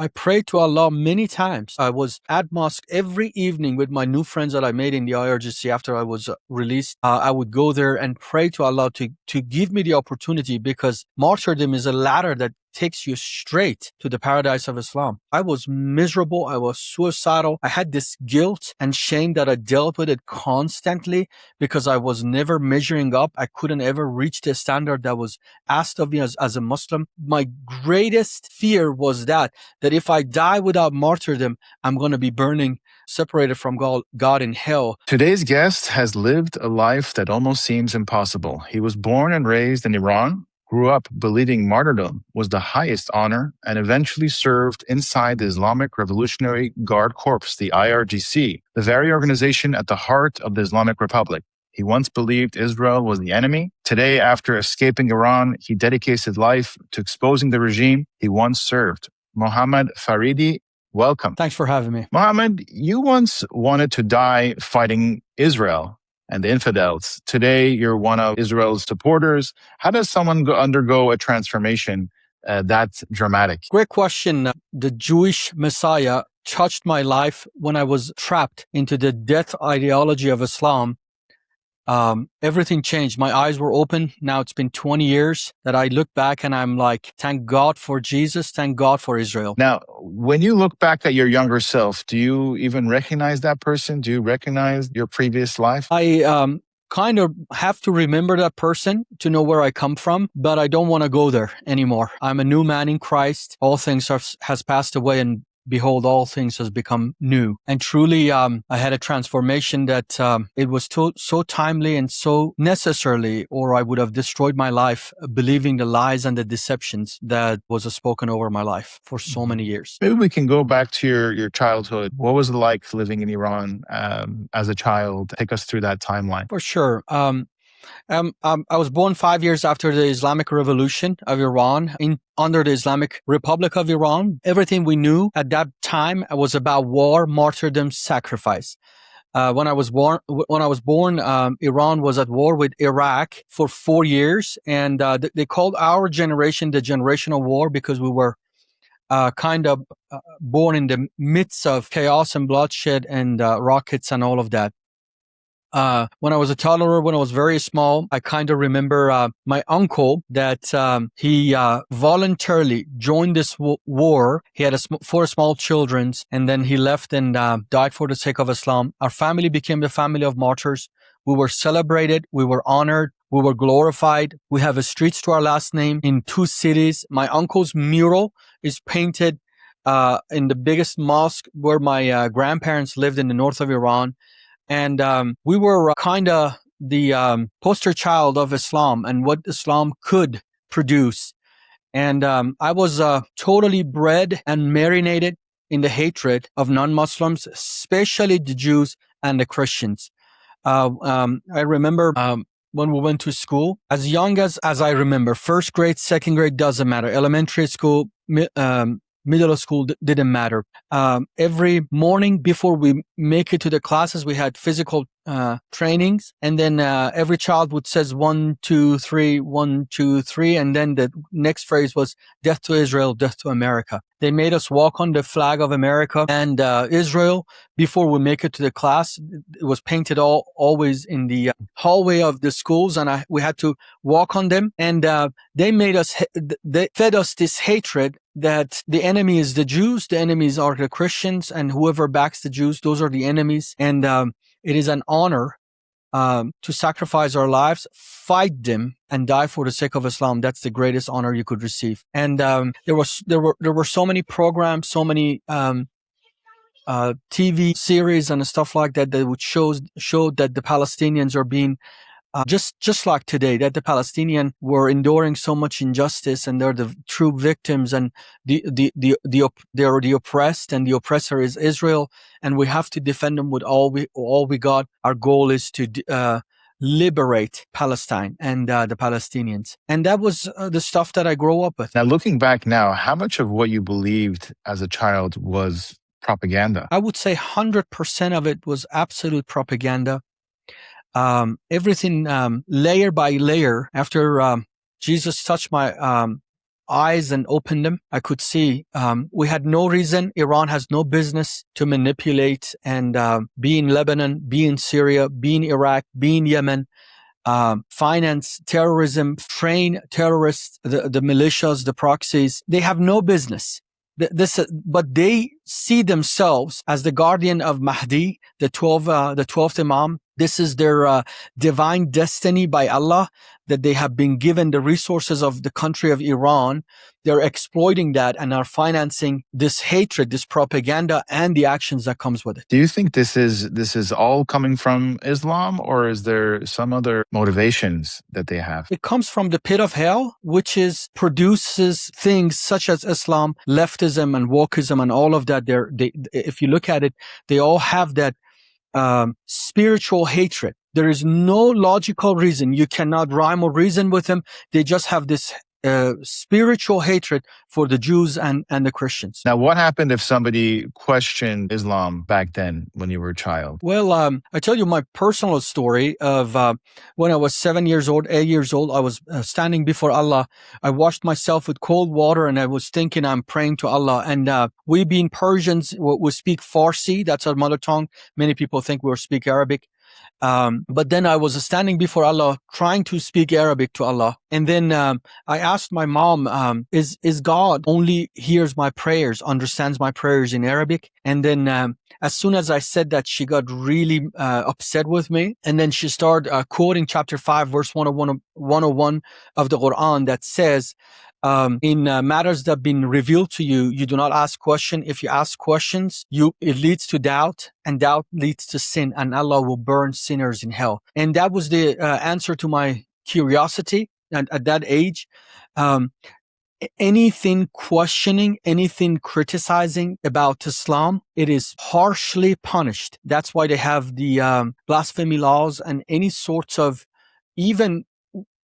I prayed to Allah many times. I was at mosque every evening with my new friends that I made in the IRGC after I was released. I would go there and pray to Allah to give me the opportunity, because martyrdom is a ladder that takes you straight to the paradise of Islam. I was miserable. I was suicidal. I had this guilt and shame that I dealt with it constantly because I was never measuring up. I couldn't ever reach the standard that was asked of me as a Muslim. My greatest fear was that if I die without martyrdom, I'm going to be burning, separated from God in hell. Today's guest has lived a life that almost seems impossible. He was born and raised in Iran, grew up believing martyrdom was the highest honor, and eventually served inside the Islamic Revolutionary Guard Corps, the IRGC, the very organization at the heart of the Islamic Republic. He once believed Israel was the enemy. Today, after escaping Iran, he dedicates his life to exposing the regime he once served. Mohamad Faridi, welcome. Thanks for having me. Mohamad, you once wanted to die fighting Israel and the infidels. Today, you're one of Israel's supporters. How does someone undergo a transformation that's dramatic? Great question. The Jewish Messiah touched my life when I was trapped into the death ideology of Islam. Everything changed. My eyes were open. Now it's been 20 years that I look back and I'm like, thank God for Jesus. Thank God for Israel. Now, when you look back at your younger self, do you even recognize that person? Do you recognize your previous life? I kind of have to remember that person to know where I come from, but I don't want to go there anymore. I'm a new man in Christ. All things has passed away, and behold, all things has become new. And truly, I had a transformation that it was so timely and so necessarily, or I would have destroyed my life believing the lies and the deceptions that was spoken over my life for so many years. Maybe we can go back to your childhood. What was it like living in Iran as a child? Take us through that timeline. For sure. I was born 5 years after the Islamic Revolution of Iran under the Islamic Republic of Iran. Everything we knew at that time was about war, martyrdom, sacrifice. When I was born, Iran was at war with Iraq for 4 years, and they called our generation the generation of war because we were kind of born in the midst of chaos and bloodshed and rockets and all of that. When I was a toddler, when I was very small, I kind of remember my uncle that he voluntarily joined this war. He had 4 small children, and then he left and died for the sake of Islam. Our family became the family of martyrs. We were celebrated. We were honored. We were glorified. We have a streets to our last name in 2 cities. My uncle's mural is painted in the biggest mosque where my grandparents lived in the north of Iran. And we were kind of the poster child of Islam and what Islam could produce. And I was totally bred and marinated in the hatred of non-Muslims, especially the Jews and the Christians. I remember when we went to school, as young as I remember, first grade, second grade, doesn't matter. Elementary school, middle school didn't matter. Every morning before we make it to the classes, we had physical trainings, and then every child would says 1, 2, 3, 1, 2, 3, and then the next phrase was death to Israel, death to America. They made us walk on the flag of America and Israel before we make it to the class. It was painted always in the hallway of the schools, and we had to walk on them. And they fed us this hatred that the enemy is the Jews, the enemies are the Christians, and whoever backs the Jews, those are the enemies. And it is an honor to sacrifice our lives, fight them, and die for the sake of Islam. That's the greatest honor you could receive. And there were so many programs, so many TV series and stuff like that that would show that the Palestinians are being just like today, that the Palestinians were enduring so much injustice, and they're the true victims, and they're the oppressed, and the oppressor is Israel, and we have to defend them with all we got. Our goal is to liberate Palestine and the Palestinians, and that was the stuff that I grew up with. Now, looking back now, how much of what you believed as a child was propaganda? I would say 100% of it was absolute propaganda. Everything layer by layer. After Jesus touched my eyes and opened them. I could see we had no reason. Iran has no business to manipulate and be in Lebanon, be in Syria, be in Iraq, be in Yemen, finance terrorism, train terrorists, the militias, the proxies. They have no business. But they see themselves as the guardian of Mahdi, the 12th Imam. This is their divine destiny by Allah, that they have been given the resources of the country of Iran. They're exploiting that and are financing this hatred, this propaganda, and the actions that comes with it. Do you think this is all coming from Islam, or is there some other motivations that they have? It comes from the pit of hell, which produces things such as Islam, leftism, and wokeism, and all of that. If you look at it, they all have that spiritual hatred. There is no logical reason. You cannot rhyme or reason with them. They just have this spiritual hatred for the Jews and the Christians. Now, what happened if somebody questioned Islam back then when you were a child? Well, I tell you my personal story of when I was 7 years old, 8 years old. I was standing before Allah. I washed myself with cold water, and I was thinking I'm praying to Allah. And we being Persians, we speak Farsi. That's our mother tongue. Many people think we speak Arabic. But then I was standing before Allah trying to speak Arabic to Allah. And then I asked my mom, is God only hears my prayers, understands my prayers in Arabic? And then as soon as I said that, she got really upset with me. And then she started quoting chapter 5, verse 101 of the Quran that says, in matters that have been revealed to you, you do not ask questions. If you ask questions, it leads to doubt, and doubt leads to sin, and Allah will burn sinners in hell. And that was the answer to my curiosity. And at that age, anything questioning, anything criticizing about Islam, it is harshly punished. That's why they have the blasphemy laws, and any sorts of, even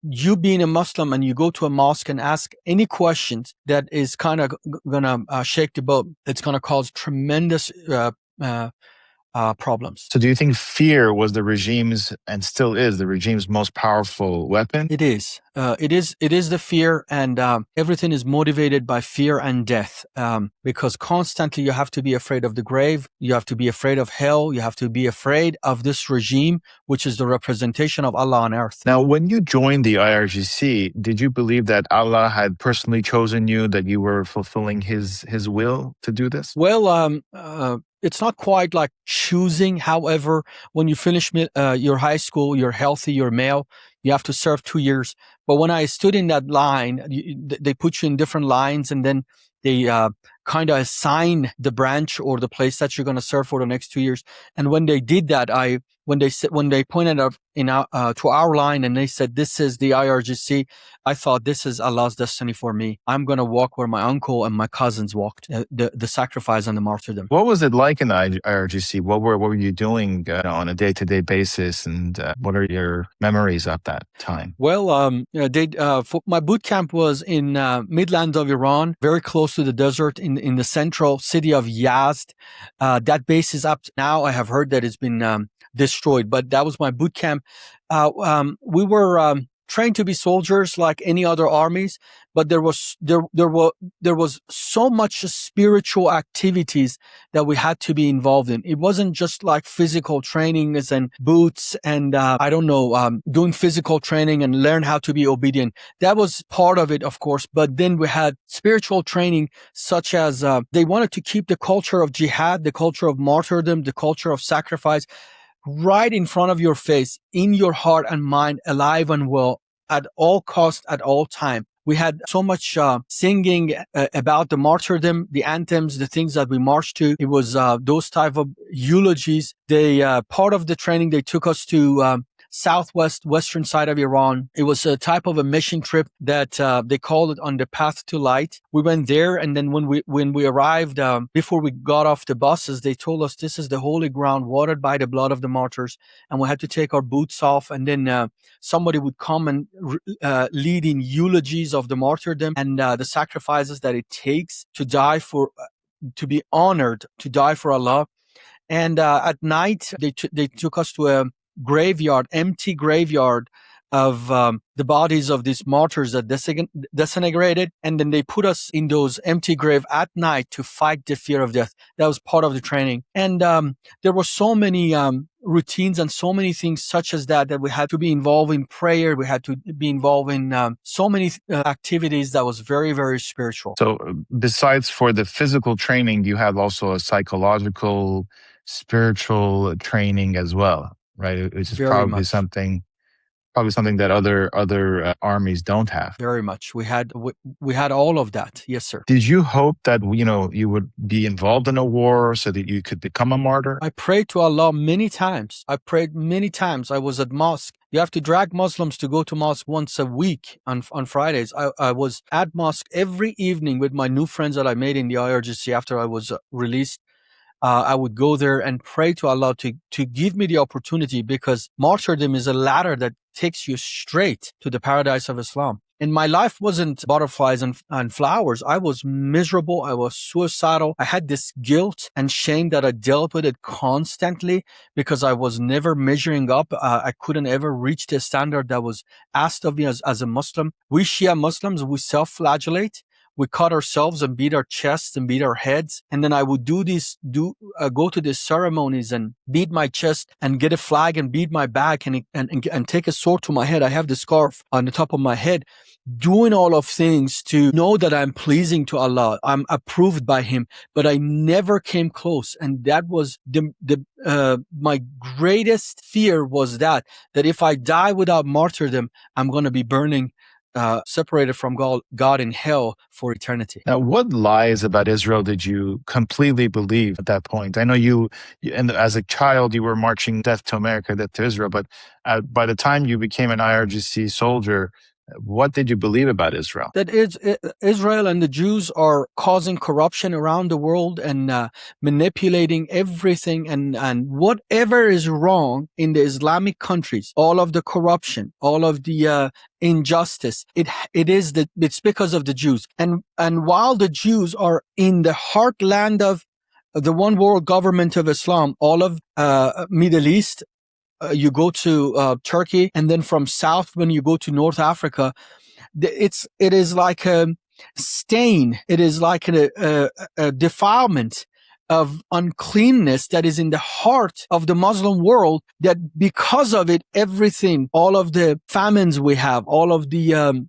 you being a Muslim and you go to a mosque and ask any questions that is kind of gonna shake the boat, it's gonna cause tremendous problems. So do you think fear was the regime's, and still is, the regime's most powerful weapon? It is. It is the fear, and everything is motivated by fear and death, because constantly you have to be afraid of the grave, you have to be afraid of hell, you have to be afraid of this regime, which is the representation of Allah on earth. Now, when you joined the IRGC, did you believe that Allah had personally chosen you, that you were fulfilling His will to do this? Well, it's not quite like choosing. However, when you finish your high school, you're healthy, you're male, you have to serve 2 years. But when I stood in that line, they put you in different lines, and then they kind of assign the branch or the place that you're going to serve for the next 2 years. And when they did that, when they pointed up to our line and they said, "This is the IRGC," I thought, this is Allah's destiny for me. I'm going to walk where my uncle and my cousins walked, the sacrifice and the martyrdom. What was it like in the IRGC? What were you doing on a day-to-day basis, and what are your memories of that time? Well, my boot camp was in Midland of Iran, very close to the desert, in the central city of Yazd. That base is up now. I have heard that it's been destroyed, but that was my boot camp. We were trained to be soldiers like any other armies, but there was so much spiritual activities that we had to be involved in. It wasn't just like physical trainings and boots and doing physical training and learn how to be obedient. That was part of it, of course, but then we had spiritual training, such as they wanted to keep the culture of jihad, the culture of martyrdom, the culture of sacrifice right in front of your face, in your heart and mind, alive and well, at all cost, at all time. We had so much singing about the martyrdom, the anthems, the things that we marched to. It was those type of eulogies. Part of the training, they took us to western side of Iran. It was a type of a mission trip that they called it On the Path to Light. We went there, and then when we arrived, before we got off the buses, they told us this is the holy ground watered by the blood of the martyrs, and we had to take our boots off, and then somebody would come and lead in eulogies of the martyrdom and the sacrifices that it takes to die for, to be honored, to die for Allah. And at night, they took us to a graveyard, empty graveyard, of the bodies of these martyrs that disintegrated, and then they put us in those empty grave at night to fight the fear of death. That was part of the training. And there were so many routines and so many things such as that we had to be involved in prayer. We had to be involved in so many activities that was very, very spiritual. So besides for the physical training, you have also a psychological, spiritual training as well, right? Which is Very probably much. something that other armies don't have. Very much. We had all of that. Yes, sir. Did you hope that, you would be involved in a war so that you could become a martyr? I prayed to Allah many times. I prayed many times. I was at mosque. You have to drag Muslims to go to mosque once a week on Fridays. I was at mosque every evening with my new friends that I made in the IRGC after I was released. I would go there and pray to Allah to give me the opportunity, because martyrdom is a ladder that takes you straight to the paradise of Islam. And my life wasn't butterflies and flowers. I was miserable. I was suicidal. I had this guilt and shame that I dealt with it constantly because I was never measuring up. I couldn't ever reach the standard that was asked of me as a Muslim. We Shia Muslims, we self-flagellate. We cut ourselves and beat our chests and beat our heads. And then I would go to these ceremonies and beat my chest and get a flag and beat my back and take a sword to my head. I have the scarf on the top of my head, doing all of things to know that I'm pleasing to Allah. I'm approved by Him, but I never came close. And that was my greatest fear, was that if I die without martyrdom, I'm going to be burning separated from God in hell for eternity. Now, what lies about Israel did you completely believe at that point? I know you and as a child, you were marching death to America, death to Israel, but by the time you became an IRGC soldier, what did you believe about Israel? That Israel and the Jews are causing corruption around the world and manipulating everything, and whatever is wrong in the Islamic countries, all of the corruption, all of the injustice, it's because of the Jews. And while the Jews are in the heartland of the one world government of Islam, all of Middle East, you go to Turkey, and then from south, when you go to North Africa, it is like a stain. It is like a defilement of uncleanness that is in the heart of the Muslim world, that because of it, everything, all of the famines we have, all of the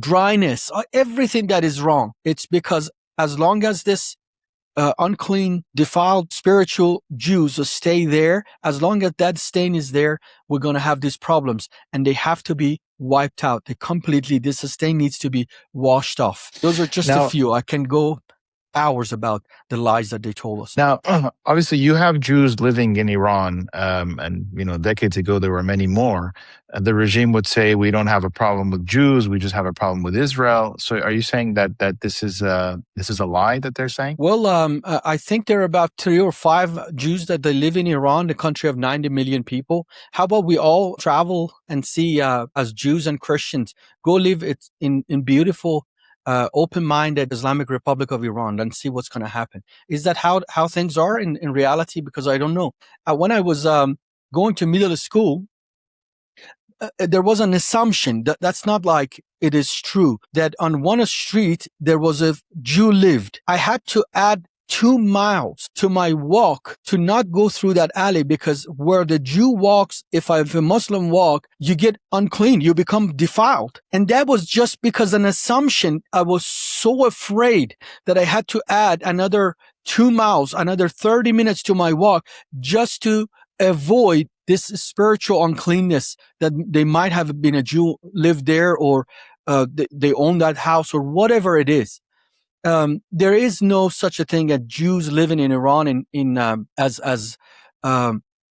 dryness, everything that is wrong, it's because as long as this unclean, defiled, spiritual Jews stay there, as long as that stain is there, we're going to have these problems, and they have to be wiped out. This stain needs to be washed off. Those are just a few. I can go hours about the lies that they told us. Now, obviously, you have Jews living in Iran, and decades ago there were many more. The regime would say we don't have a problem with Jews; we just have a problem with Israel. So, are you saying that this is a lie that they're saying? Well, I think there are about 3 or 5 Jews that they live in Iran, the country of 90 million people. How about we all travel and see, as Jews and Christians, go live in beautiful, open-minded Islamic Republic of Iran and see what's going to happen. Is that how things are in reality? Because I don't know. When I was going to middle school, there was an assumption that's not like it is true, that on one street there was a Jew lived. I had to add 2 miles to my walk to not go through that alley, because where the Jew walks, if a Muslim walk, you get unclean, you become defiled. And that was just because an assumption. I was so afraid that I had to add another 2 miles, another 30 minutes to my walk, just to avoid this spiritual uncleanness, that they might have been a Jew lived there, or they own that house, or whatever it is. There is no such a thing as Jews living in Iran as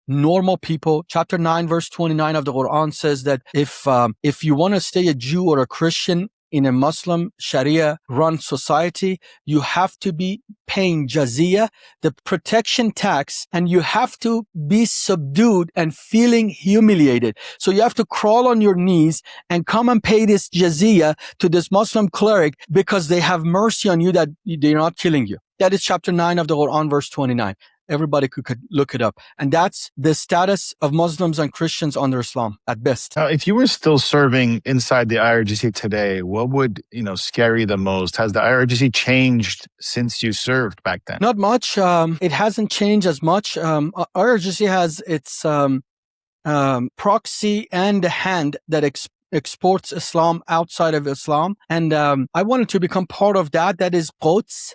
normal people. Chapter 9, verse 29 of the Quran says that if you want to stay a Jew or a Christian in a Muslim Sharia-run society, you have to be paying jizya, the protection tax, and you have to be subdued and feeling humiliated. So you have to crawl on your knees and come and pay this jizya to this Muslim cleric, because they have mercy on you, that they're not killing you. That is chapter 9 of the Quran, verse 29. Everybody could look it up. And that's the status of Muslims and Christians under Islam at best. Now, if you were still serving inside the IRGC today, what would scare you the most? Has the IRGC changed since you served back then? Not much. It hasn't changed as much. IRGC has its proxy and a hand that exports Islam outside of Islam. And I wanted to become part of that. That is Quds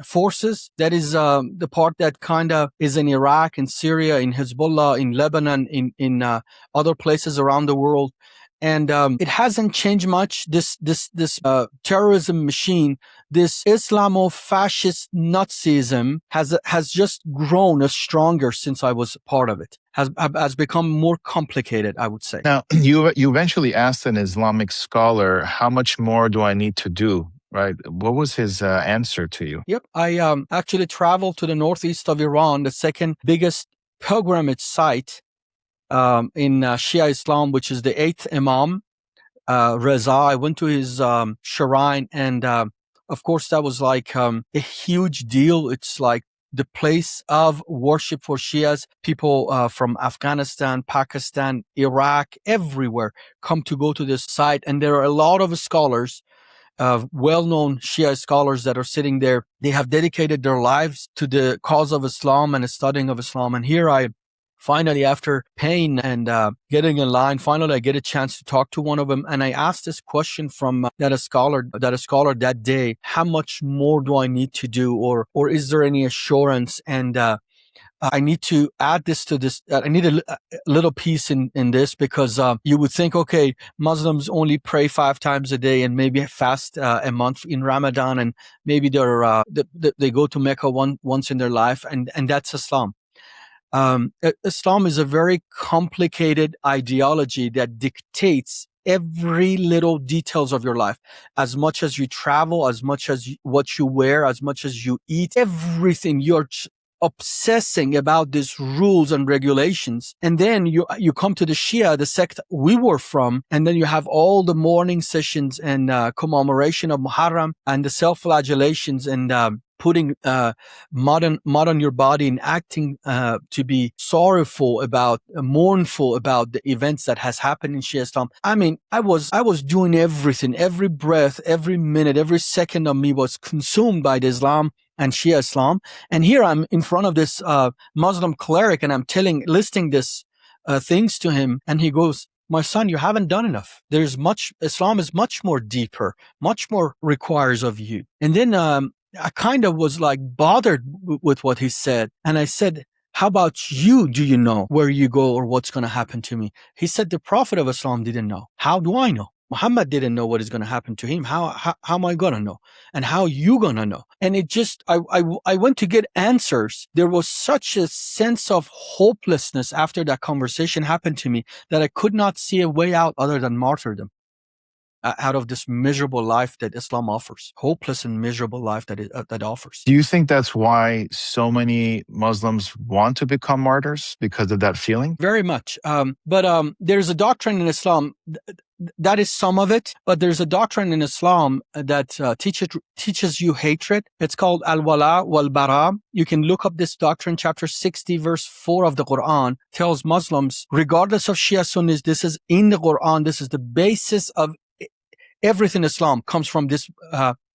forces. That is the part that kind of is in Iraq, in Syria, in Hezbollah, in Lebanon, in other places around the world. And it hasn't changed much. This terrorism machine, this Islamo-fascist Nazism has just grown stronger since I was part of it. Has become more complicated, I would say. Now, you eventually asked an Islamic scholar, how much more do I need to do? Right. What was his answer to you? Yep. I actually traveled to the northeast of Iran, the second biggest pilgrimage site in Shia Islam, which is the 8th Imam, Reza. I went to his shrine, and of course, that was like a huge deal. It's like the place of worship for Shias. People from Afghanistan, Pakistan, Iraq, everywhere come to go to this site. And there are a lot of scholars, well-known Shia scholars that are sitting there. They have dedicated their lives to the cause of Islam and the studying of Islam. And here I finally, after paying and getting in line, finally I get a chance to talk to one of them. And I asked this question from that scholar that day: how much more do I need to do, or is there any assurance? And I need to add this to this. I need a little piece in this, because you would think, okay, Muslims only pray 5 times a day and maybe fast a month in Ramadan, and maybe they go to Mecca once in their life, and that's Islam. Islam is a very complicated ideology that dictates every little details of your life. As much as you travel, as much as what you wear, as much as you eat, everything. You're obsessing about these rules and regulations. And then you come to the Shia, the sect we were from, and then you have all the morning sessions and commemoration of Muharram and the self-flagellations and putting mud on your body and acting to be sorrowful about, mournful about the events that has happened in Shia Islam. I mean, I was doing everything, every breath, every minute, every second of me was consumed by the Islam and Shia Islam. And here I'm in front of this Muslim cleric, and I'm listing this things to him, and he goes, "My son, you haven't done enough. Islam is much more deeper, much more requires of you." And then I kind of was like bothered with what he said. And I said, "How about you? Do you know where you go or what's going to happen to me?" He said, "The Prophet of Islam didn't know. How do I know? Muhammad didn't know what is going to happen to him. How am I going to know? And how you going to know?" And it just, I went to get answers. There was such a sense of hopelessness after that conversation happened to me that I could not see a way out other than martyrdom. Out of this miserable life that Islam offers, hopeless and miserable life that it offers. Do you think that's why so many Muslims want to become martyrs, because of that feeling? Very much. But there's a doctrine in Islam, that is some of it, but there's a doctrine in Islam that teaches you hatred. It's called al-wala wal-bara. You can look up this doctrine. Chapter 60, verse 4 of the Quran tells Muslims, regardless of Shia Sunnis, this is in the Quran, this is the basis of everything Islam comes from this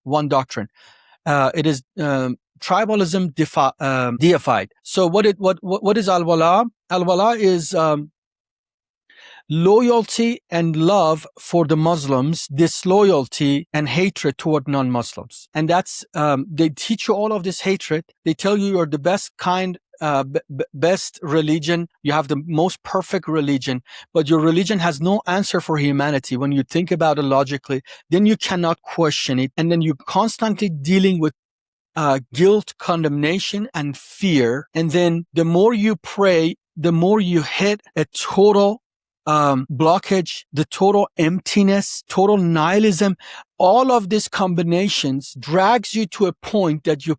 one doctrine. It is tribalism deified. So what is al-wala? Al-wala is loyalty and love for the Muslims, disloyalty and hatred toward non-Muslims. And that's they teach you all of this hatred. They tell you you're the best kind, best religion. You have the most perfect religion, but your religion has no answer for humanity. When you think about it logically, then you cannot question it. And then you're constantly dealing with guilt, condemnation, and fear. And then the more you pray, the more you hit a total blockage, the total emptiness, total nihilism. All of these combinations drags you to a point that you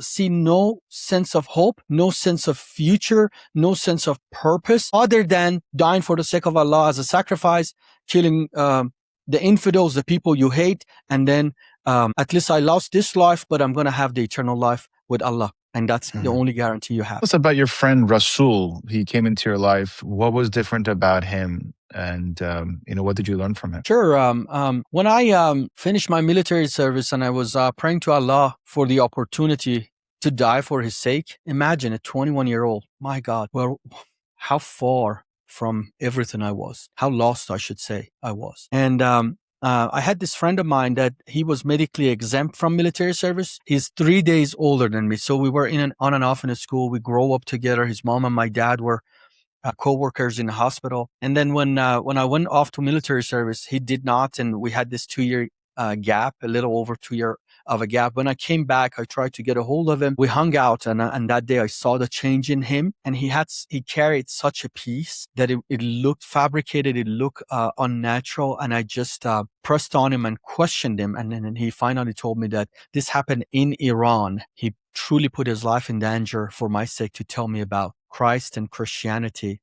see no sense of hope, no sense of future, no sense of purpose, other than dying for the sake of Allah as a sacrifice, killing the infidels, the people you hate, and then at least I lost this life, but I'm going to have the eternal life with Allah. And that's the only guarantee you have. Tell us about your friend Rasul. He came into your life. What was different about him? And, what did you learn from him? Sure. When I finished my military service and I was praying to Allah for the opportunity to die for His sake, imagine a 21-year-old. My God, well, how far from everything I was, how lost I should say I was. And I had this friend of mine that he was medically exempt from military service. He's 3 days older than me. So we were on and off in a school. We grew up together. His mom and my dad were co-workers in the hospital. And then when I went off to military service, he did not. And we had this 2-year gap, a little over 2 year of a gap. When I came back, I tried to get a hold of him. We hung out, and that day I saw the change in him. And he carried such a peace that it looked fabricated, it looked unnatural. And I just pressed on him and questioned him. And then he finally told me that this happened in Iran. He truly put his life in danger for my sake to tell me about Christ and Christianity.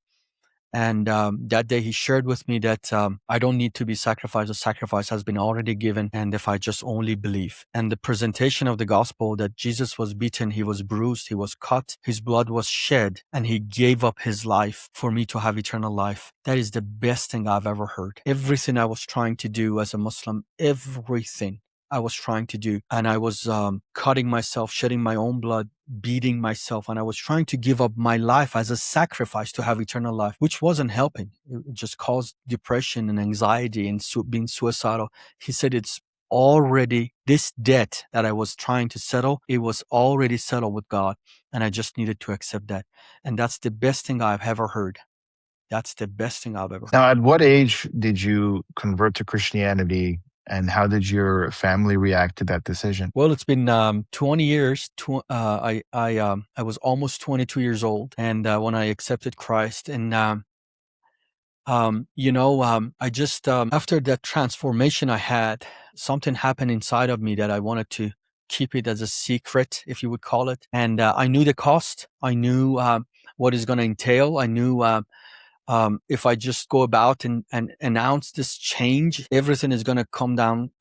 And that day he shared with me that I don't need to be sacrificed. The sacrifice has been already given. And if I just only believe. And the presentation of the gospel that Jesus was beaten, he was bruised, he was cut, his blood was shed, and he gave up his life for me to have eternal life. That is the best thing I've ever heard. Everything I was trying to do as a Muslim, everything I was trying to do. And I was cutting myself, shedding my own blood, beating myself. And I was trying to give up my life as a sacrifice to have eternal life, which wasn't helping. It just caused depression and anxiety and being suicidal. He said it's already, this debt that I was trying to settle, it was already settled with God. And I just needed to accept that. And that's the best thing I've ever heard. That's the best thing I've ever heard. Now, at what age did you convert to Christianity? And how did your family react to that decision? Well, it's been 20 years. I was almost 22 years old, and when I accepted Christ, and I just after that transformation I had, something happened inside of me that I wanted to keep it as a secret, if you would call it. And I knew the cost. I knew what it's going to entail. I knew. If I just go about and announce this change, everything is going to come down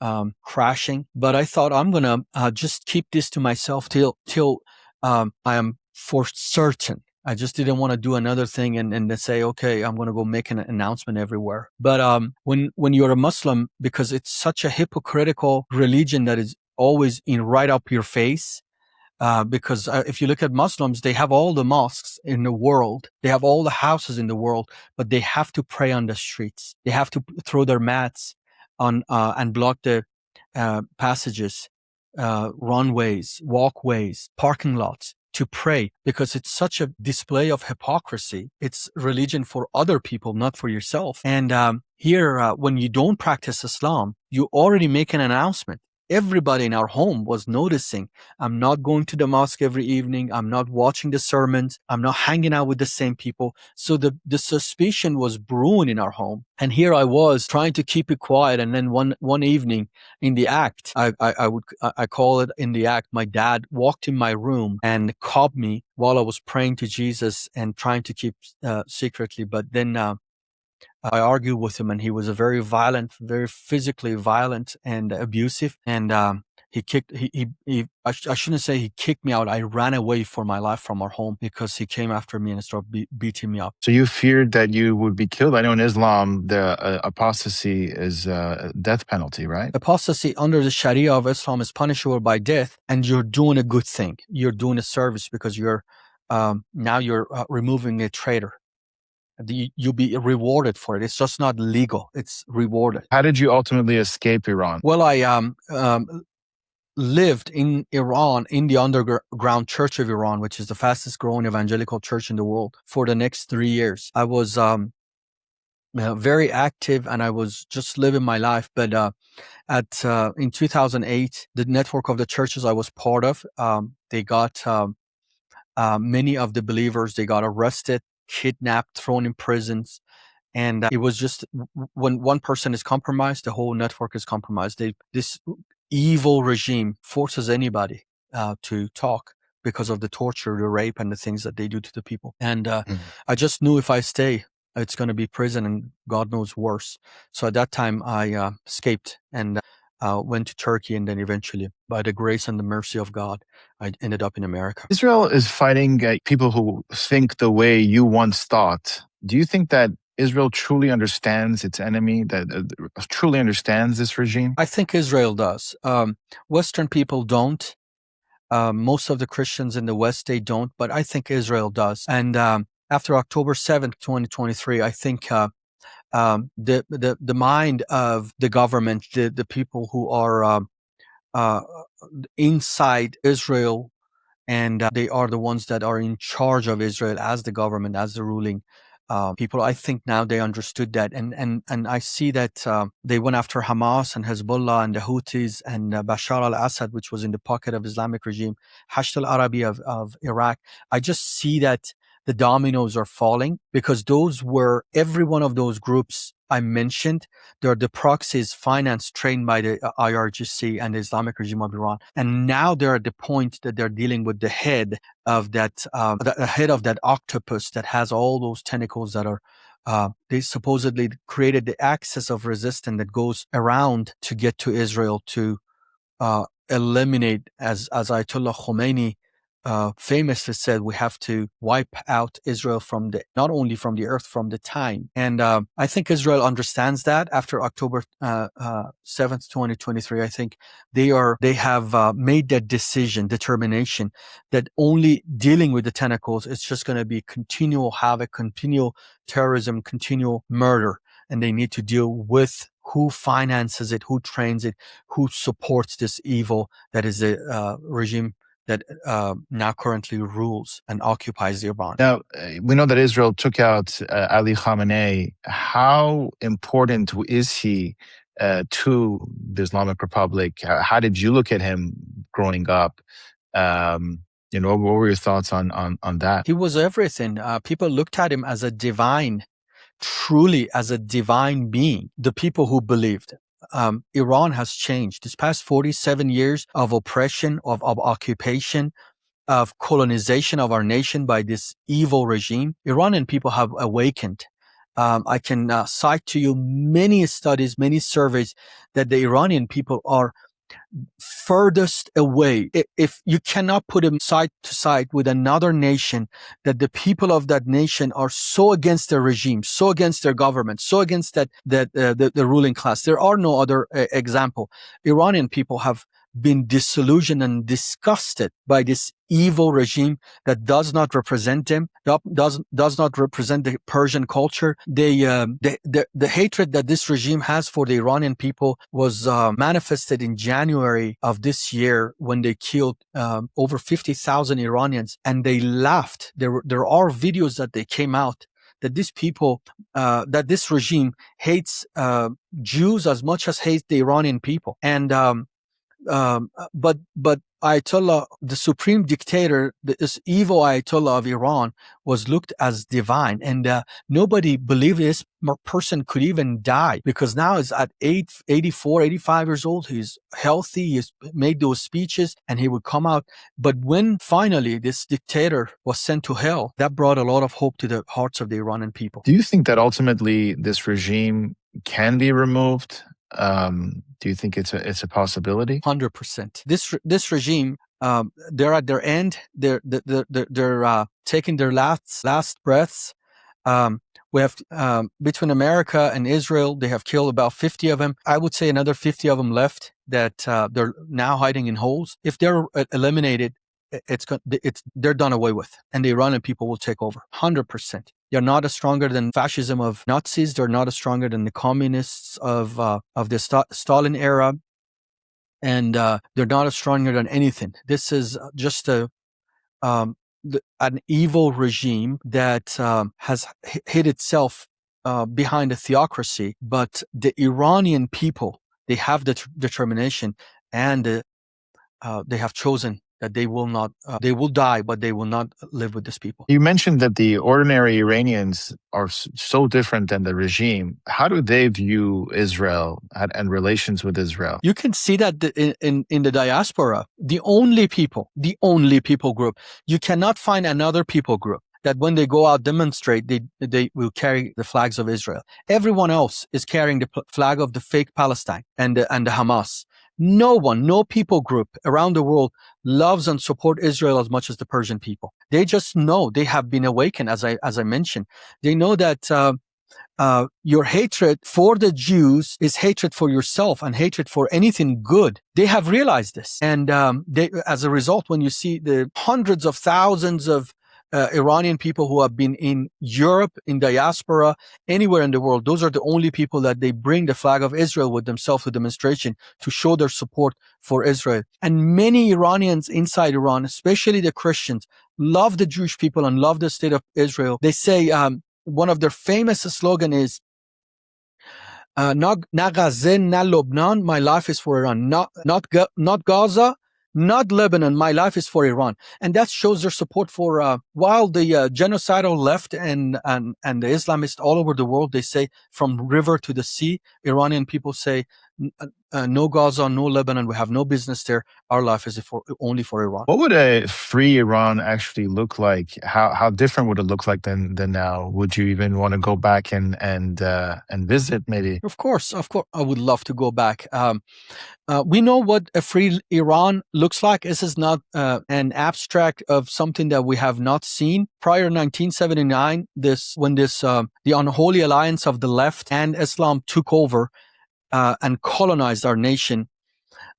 crashing. But I thought I'm going to just keep this to myself till I am for certain. I just didn't want to do another thing and then say, okay, I'm going to go make an announcement everywhere. But when you're a Muslim, because it's such a hypocritical religion that is always in right up your face, because if you look at Muslims, they have all the mosques in the world. They have all the houses in the world, but they have to pray on the streets. They have to throw their mats on and block the passages, runways, walkways, parking lots to pray, because it's such a display of hypocrisy. It's religion for other people, not for yourself. And here, when you don't practice Islam, you already make an announcement. Everybody in our home was noticing, I'm not going to the mosque every evening. I'm not watching the sermons. I'm not hanging out with the same people. So the suspicion was brewing in our home. And here I was trying to keep it quiet. And then one evening in the act, I call it in the act, my dad walked in my room and caught me while I was praying to Jesus and trying to keep secretly. But then I argued with him, and he was a very violent, very physically violent and abusive. And he kicked, I shouldn't say he kicked me out. I ran away for my life from our home because he came after me and started beating me up. So you feared that you would be killed. I know in Islam, the apostasy is a death penalty, right? Apostasy under the Sharia of Islam is punishable by death, and you're doing a good thing. You're doing a service because you're now you're removing a traitor. You'll be rewarded for it. It's just not legal. It's rewarded. How did you ultimately escape Iran? Well, I lived in Iran, in the underground church of Iran, which is the fastest growing evangelical church in the world, for the next 3 years. I was very active, and I was just living my life. But in 2008, the network of the churches I was part of, they got many of the believers, they got arrested, kidnapped, thrown in prisons. And it was just, when one person is compromised, the whole network is compromised. This evil regime forces anybody to talk because of the torture, the rape, and the things that they do to the people. And I just knew if I stay, it's going to be prison, and God knows worse. So at that time, I escaped, and went to Turkey, and then eventually, by the grace and the mercy of God, I ended up in America. Israel is fighting people who think the way you once thought. Do you think that Israel truly understands its enemy, that truly understands this regime? I think Israel does. Western people don't. Most of the Christians in the West, they don't, but I think Israel does. And after October 7th, 2023, I think the mind of the government, the people who are inside Israel, and they are the ones that are in charge of Israel as the government, as the ruling people. I think now they understood that, and I see that they went after Hamas and Hezbollah and the Houthis and Bashar al-Assad, which was in the pocket of Islamic regime, Hashd al-Arabi of Iraq. I just see that the dominoes are falling, because those were, every one of those groups I mentioned, they're the proxies financed, trained by the IRGC and the Islamic regime of Iran. And now they're at the point that they're dealing with the head of that, the head of that octopus that has all those tentacles that are, they supposedly created the axis of resistance that goes around to get to Israel to eliminate, as Ayatollah Khamenei famously said, we have to wipe out Israel from not only from the earth, from the time. And I think Israel understands that after October 7th, 2023. I think they have made that determination that only dealing with the tentacles, it's just going to be continual havoc, continual terrorism, continual murder. And they need to deal with who finances it, who trains it, who supports this evil that is the regime that now currently rules and occupies Iran. Now, we know that Israel took out Ali Khamenei. How important is he to the Islamic Republic? How did you look at him growing up? What were your thoughts on that? He was everything. People looked at him as a divine, truly as a divine being, the people who believed. Iran has changed. This past 47 years of oppression, of occupation, of colonization of our nation by this evil regime, Iranian people have awakened. I can cite to you many studies, many surveys that the Iranian people are furthest away. If you cannot put them side to side with another nation, that the people of that nation are so against their regime, so against their government, so against the ruling class. There are no other example. Iranian people have been disillusioned and disgusted by this evil regime that does not represent them, does not represent the Persian culture. The hatred that this regime has for the Iranian people was manifested in January of this year when they killed over 50,000 Iranians, and they laughed. There are videos that they came out that these people, that this regime hates Jews as much as hates the Iranian people. And but Ayatollah, the supreme dictator, this evil Ayatollah of Iran, was looked as divine, and nobody believed this person could even die, because now he's at 84, 85 years old. He's healthy. He's made those speeches, and he would come out. But when finally this dictator was sent to hell, that brought a lot of hope to the hearts of the Iranian people. Do you think that ultimately this regime can be removed? Do you think it's a possibility? 100%. This regime, they're at their end. They're taking their last breaths. We have between America and Israel, they have killed about 50 of them. I would say another 50 of them left that they're now hiding in holes. If they're eliminated, they're done away with, and the Iranian people will take over 100%. They're not as stronger than fascism of Nazis. They're not as stronger than the communists of the Stalin era, and they're not as stronger than anything. This is just an evil regime that has hid itself behind a theocracy. But the Iranian people, they have the determination, and they have chosen that they will not, they will die, but they will not live with these people. You mentioned that the ordinary Iranians are so different than the regime. How do they view Israel and relations with Israel? You can see that in the diaspora, the only people group, you cannot find another people group that when they go out demonstrate, they will carry the flags of Israel. Everyone else is carrying the flag of the fake Palestine and the Hamas. No one, no people group around the world loves and support Israel as much as the Persian people. They just know, they have been awakened, as I mentioned. They know that your hatred for the Jews is hatred for yourself and hatred for anything good. They have realized this. And as a result, when you see the hundreds of thousands of Iranian people who have been in Europe, in diaspora, anywhere in the world, those are the only people that they bring the flag of Israel with themselves to demonstration to show their support for Israel. And many Iranians inside Iran, especially the Christians, love the Jewish people and love the state of Israel. They say, one of their famous slogan is, "Na Gaza, na Lebanon, my life is for Iran. Not Gaza, not Lebanon, my life is for Iran." And that shows their support for, while the genocidal left and the Islamists all over the world, they say from river to the sea, Iranian people say, no Gaza, no Lebanon, we have no business there. Our life is only for Iran. What would a free Iran actually look like? How different would it look like than now? Would you even want to go back and visit maybe? Of course, I would love to go back. We know what a free Iran looks like. This is not an abstract of something that we have not seen. Prior 1979, when the unholy alliance of the left and Islam took over and colonized our nation,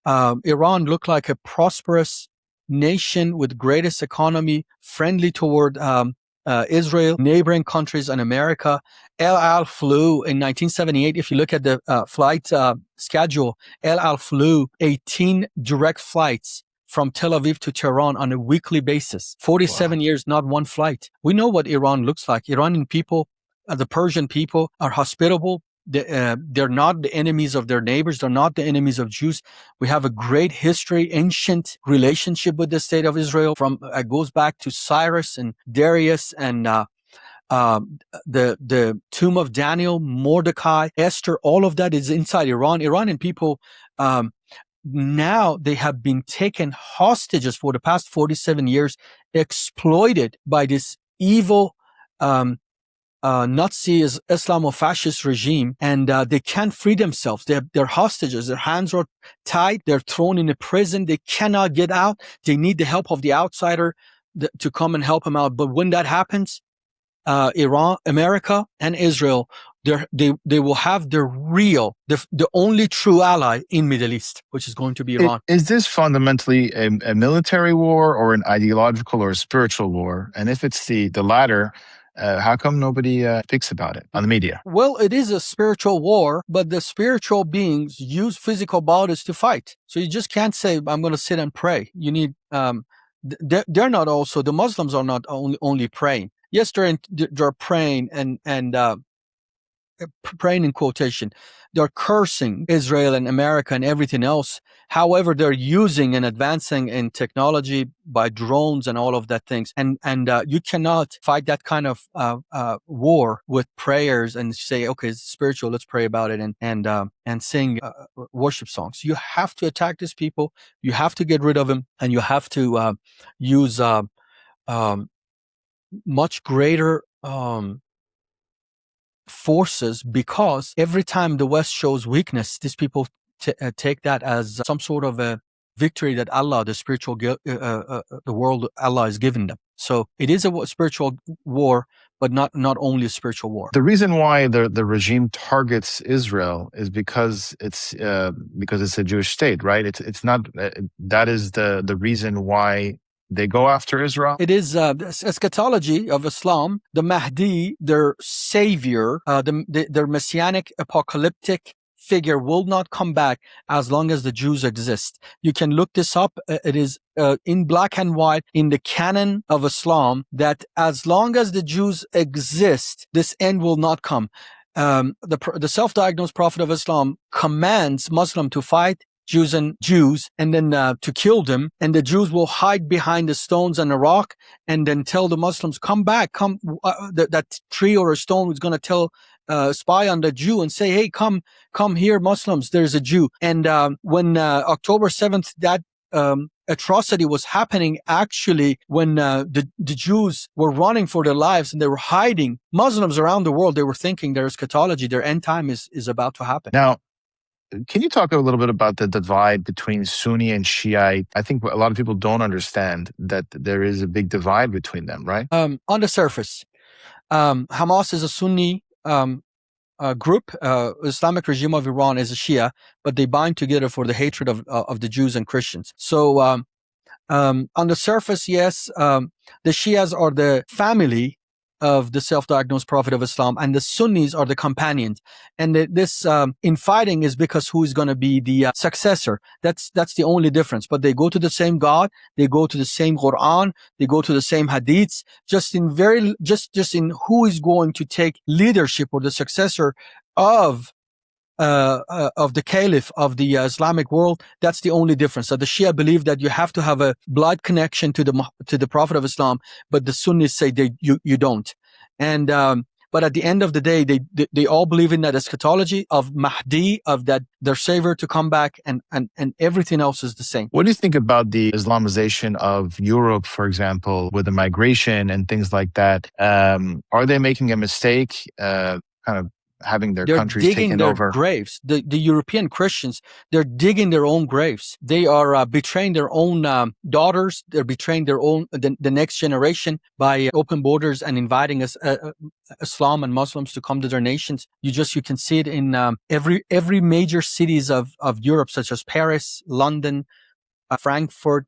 Iran looked like a prosperous nation with greatest economy, friendly toward Israel, neighboring countries, and America. El Al flew in 1978. If you look at the flight schedule, El Al flew 18 direct flights from Tel Aviv to Tehran on a weekly basis. 47 years, not one flight. We know what Iran looks like. Iranian people, the Persian people, are hospitable. They're not the enemies of their neighbors. They're not the enemies of Jews. We have a great history, ancient relationship with the state of Israel. Goes back to Cyrus and Darius and the tomb of Daniel, Mordecai, Esther. All of that is inside Iran. Iranian people now they have been taken hostages for the past 47 years, exploited by this evil Nazi Islamo-fascist regime, and they can't free themselves. They're hostages. Their hands are tied. They're thrown in a prison. They cannot get out. They need the help of the outsider to come and help them out. But when that happens, Iran, America, and Israel, they will have the only true ally in Middle East, which is going to be Iran. Is this fundamentally a military war or an ideological or a spiritual war? And if it's the latter, how come nobody speaks about it on the media? Well, it is a spiritual war, but the spiritual beings use physical bodies to fight. So you just can't say, I'm going to sit and pray. You need, they're not also, the Muslims are not only praying. Yes, they're praying and praying in quotation. They're cursing Israel and America and everything else. However, they're using and advancing in technology by drones and all of that things. And you cannot fight that kind of war with prayers and say, okay, it's spiritual, let's pray about it and sing worship songs. You have to attack these people. You have to get rid of them, and you have to use much greater forces, because every time the West shows weakness, these people take that as some sort of a victory that Allah, the spiritual, the world, Allah is giving them. So it is a spiritual war, but not only a spiritual war. The reason why the regime targets Israel is because it's a Jewish state, right? It's not that is the reason why they go after Israel? It is the eschatology of Islam. The Mahdi, their savior, their messianic apocalyptic figure will not come back as long as the Jews exist. You can look this up. It is in black and white in the canon of Islam that as long as the Jews exist, this end will not come. The self-diagnosed prophet of Islam commands Muslims to fight Jews and then to kill them, and the Jews will hide behind the stones and the rock, and then tell the Muslims, come back, that tree or a stone is going to tell spy on the Jew and say, hey, come here, Muslims, there's a Jew. And when October 7th, that atrocity was happening, actually, when the Jews were running for their lives and they were hiding, Muslims around the world, they were thinking their eschatology, their end time is about to happen. Now, Can you talk a little bit about the divide between Sunni and Shiite? I think a lot of people don't understand that there is a big divide between them, right? On the surface, Hamas is a Sunni group. Islamic regime of Iran is a Shia, but they bind together for the hatred of the Jews and Christians. So on the surface, yes, the Shias are the family of the self-diagnosed prophet of Islam, and the Sunnis are the companions. And this infighting is because who is going to be the successor. That's the only difference. But they go to the same God, they go to the same Quran, they go to the same hadiths. Just in who is going to take leadership or the successor of the caliph of the Islamic world. That's the only difference. So the Shia believe that you have to have a blood connection to the Prophet of Islam, but the Sunnis say you don't. And but at the end of the day, they all believe in that eschatology of Mahdi, of that their savior to come back, and everything else is the same. What do you think about the Islamization of Europe, for example, with the migration and things like that? Are they making a mistake, kind of having their countries digging taken their over? graves. The European Christians, they're digging their own graves. They are betraying their own daughters. They're betraying their own the next generation by open borders and inviting us Islam and Muslims to come to their nations. You can see it in every major cities of Europe, such as Paris, London, Frankfurt.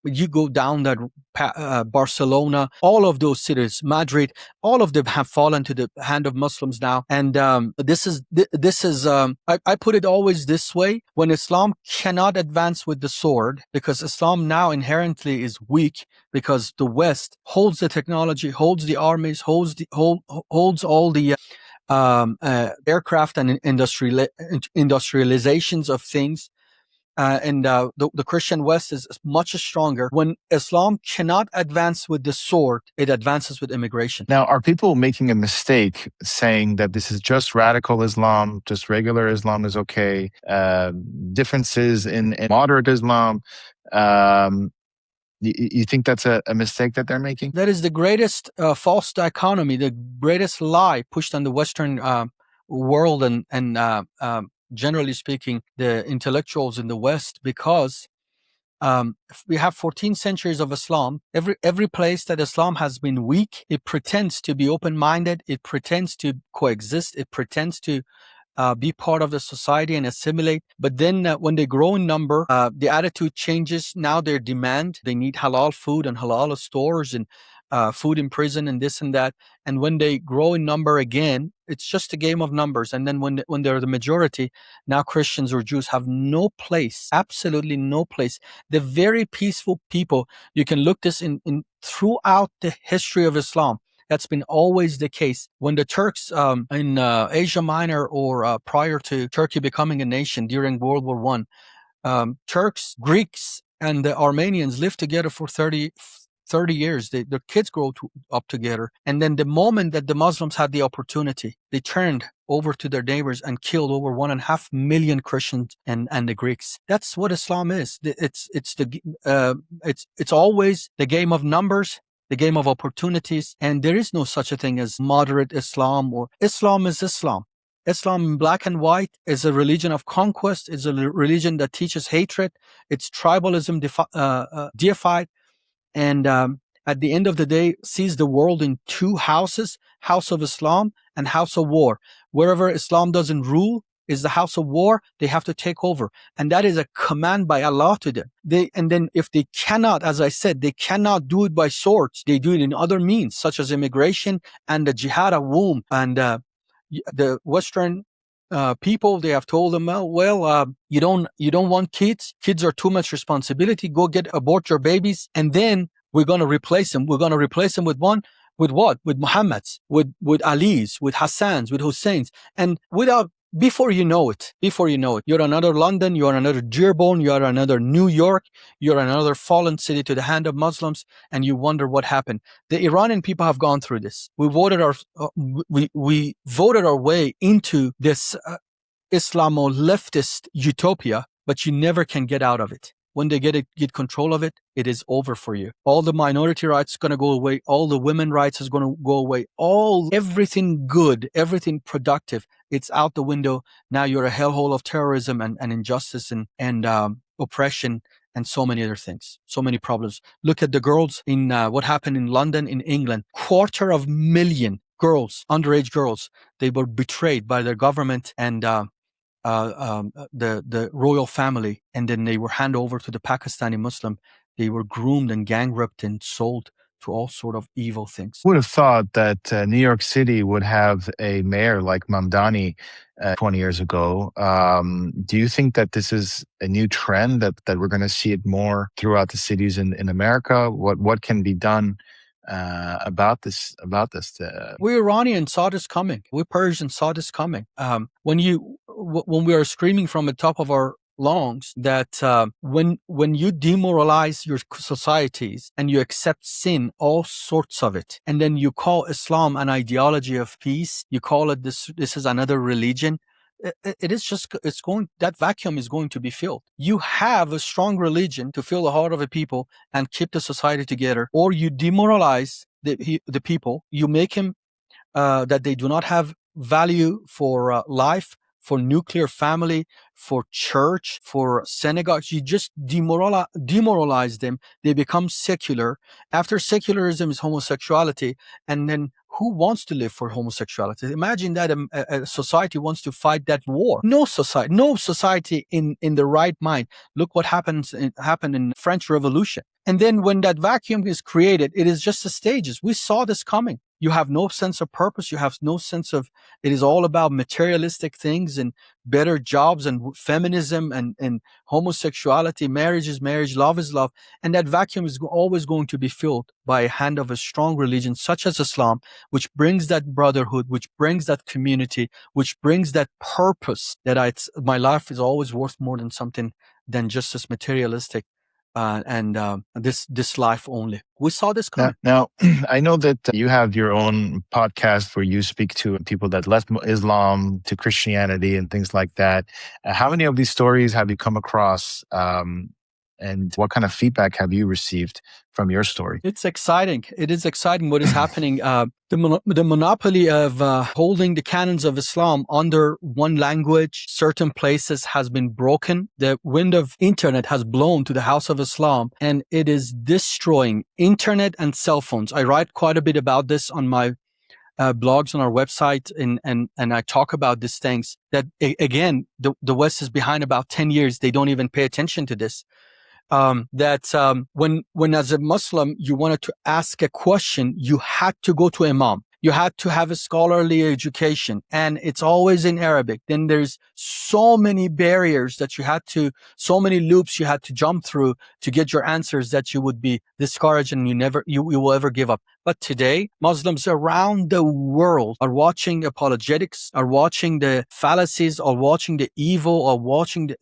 You go down that Barcelona, all of those cities, Madrid, all of them have fallen to the hand of Muslims now. And this is I put it always this way: when Islam cannot advance with the sword, because Islam now inherently is weak, because the West holds the technology, holds the armies, holds all the aircraft and industrializations of things. And the Christian West is much stronger. When Islam cannot advance with the sword, it advances with immigration. Now, are people making a mistake saying that this is just radical Islam, just regular Islam is okay, differences in moderate Islam? You think that's a mistake that they're making? That is the greatest false dichotomy, the greatest lie pushed on the Western world and generally speaking, the intellectuals in the West, because we have 14 centuries of Islam. Every place that Islam has been weak, it pretends to be open-minded. It pretends to coexist. It pretends to be part of the society and assimilate. But then when they grow in number, the attitude changes. Now they need halal food and halal stores and food in prison and this and that. And when they grow in number again, it's just a game of numbers. And then when they're the majority, now Christians or Jews have no place, absolutely no place. The very peaceful people, you can look this in throughout the history of Islam. That's been always the case. When the Turks in Asia Minor or prior to Turkey becoming a nation during World War I, Turks, Greeks, and the Armenians lived together for 30 years. Their kids grow up together. And then the moment that the Muslims had the opportunity, they turned over to their neighbors and killed over 1.5 million Christians and the Greeks. That's what Islam is. It's always the game of numbers, the game of opportunities, and there is no such a thing as moderate Islam, or Islam is Islam. Islam in black and white is a religion of conquest. It's a religion that teaches hatred. It's tribalism deified. And at the end of the day, sees the world in two houses, house of Islam and house of war. Wherever Islam doesn't rule is the house of war. They have to take over. And that is a command by Allah to them. And then if they cannot, as I said, they cannot do it by swords. They do it in other means, such as immigration and the jihad of womb. And the Western people, they have told them, you don't want kids. Kids are too much responsibility. Go abort your babies, and then we're going to replace them. We're going to replace them with what? With Muhammad's, with Ali's, with Hassan's, with Hussein's, and before you know it, you're another London, you're another Dearborn, you're another New York, you're another fallen city to the hand of Muslims, and you wonder what happened. The Iranian people have gone through this. We voted our way into this Islamo-leftist utopia, but you never can get out of it. when they get control of it, it is over for you. All the minority rights going to go away. All the women rights is going to go away. Everything good, everything productive, it's out the window. Now you're a hellhole of terrorism and injustice and oppression and so many other things, so many problems. Look at the girls in what happened in London, in England. 250,000 girls, underage girls, they were betrayed by their government and the royal family, and then they were handed over to the Pakistani Muslim. They were groomed and gang raped and sold to all sort of evil things. Would have thought that New York City would have a mayor like Mamdani 20 years ago. Do you think that this is a new trend that we're going to see it more throughout the cities in America? What can be done about this? We Iranians saw this coming. We Persians saw this coming. When we are screaming from the top of our lungs that when you demoralize your societies and you accept sin, all sorts of it, and then you call Islam an ideology of peace, you call it this is another religion, that vacuum is going to be filled. You have a strong religion to fill the heart of a people and keep the society together, or you demoralize the people, you make him that they do not have value for life, for nuclear family, for church, for synagogues. You just demoralize them. They become secular. After secularism is homosexuality, and then who wants to live for homosexuality? Imagine that a society wants to fight that war. No society in the right mind. Look what happened in French Revolution. And then when that vacuum is created, it is just the stages. We saw this coming. You have no sense of purpose. You have no sense of, it is all about materialistic things and better jobs and feminism and homosexuality. Marriage is marriage, love is love. And that vacuum is always going to be filled by a hand of a strong religion such as Islam, which brings that brotherhood, which brings that community, which brings that purpose that my life is always worth more than something than just this materialistic this life only. We saw this coming. Now, I know that you have your own podcast where you speak to people that left Islam to Christianity and things like that. How many of these stories have you come across? And what kind of feedback have you received from your story? It's exciting. It is exciting what is happening. The monopoly of holding the canons of Islam under one language, certain places, has been broken. The wind of internet has blown to the house of Islam, and it is destroying internet and cell phones. I write quite a bit about this on my blogs on our website, and I talk about these things that, again, the West is behind about 10 years. They don't even pay attention to this. When as a Muslim, you wanted to ask a question, you had to go to Imam. You had to have a scholarly education, and it's always in Arabic. Then there's so many barriers so many loops you had to jump through to get your answers that you would be discouraged and you will ever give up. But today, Muslims around the world are watching apologetics, are watching the fallacies, are watching the evil, are watching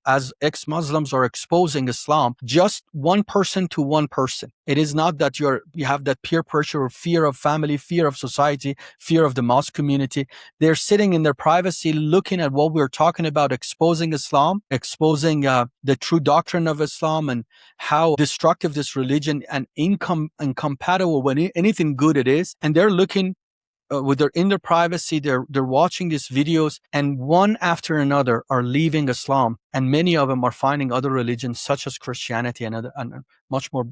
as ex-Muslims are exposing Islam, just one person to one person. It is not that you have that peer pressure or fear of family, fear of society, fear of the mosque community. They're sitting in their privacy looking at what we're talking about, exposing Islam, exposing the true doctrine of Islam and how destructive this religion and incompatible with anything good it is. And they're looking in their privacy, they're watching these videos, and one after another are leaving Islam, and many of them are finding other religions such as Christianity and much more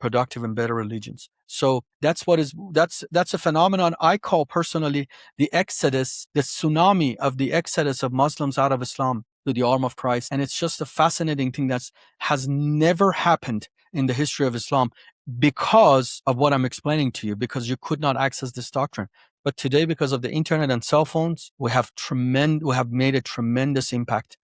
productive and better religions. So that's a phenomenon I call personally the exodus, the tsunami of the exodus of Muslims out of Islam to the arm of Christ. And it's just a fascinating thing that has never happened in the history of Islam because of what I'm explaining to you, because you could not access this doctrine. But today, because of the internet and cell phones, we have made a tremendous impact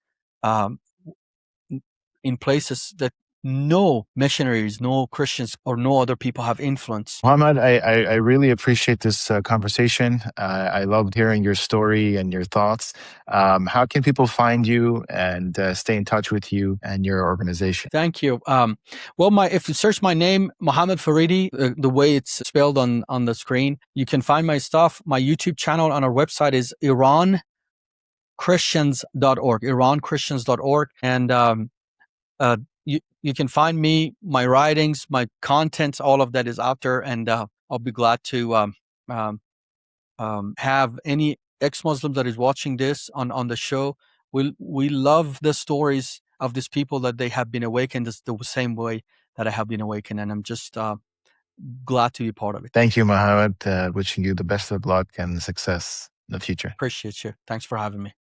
in places that no missionaries, no Christians, or no other people have influence. Mohamad, I really appreciate this conversation. I loved hearing your story and your thoughts. How can people find you and stay in touch with you and your organization? Thank you. If you search my name, Mohamad Faridi, the way it's spelled on the screen, you can find my stuff. My YouTube channel on our website is IranChristians.org, IranChristians.org. And You can find me, my writings, my contents, all of that is out there, and I'll be glad to have any ex-Muslim that is watching this on the show. We love the stories of these people that they have been awakened the same way that I have been awakened, and I'm just glad to be part of it. Thank you, Mohamad. Wishing you the best of luck and success in the future. Appreciate you. Thanks for having me.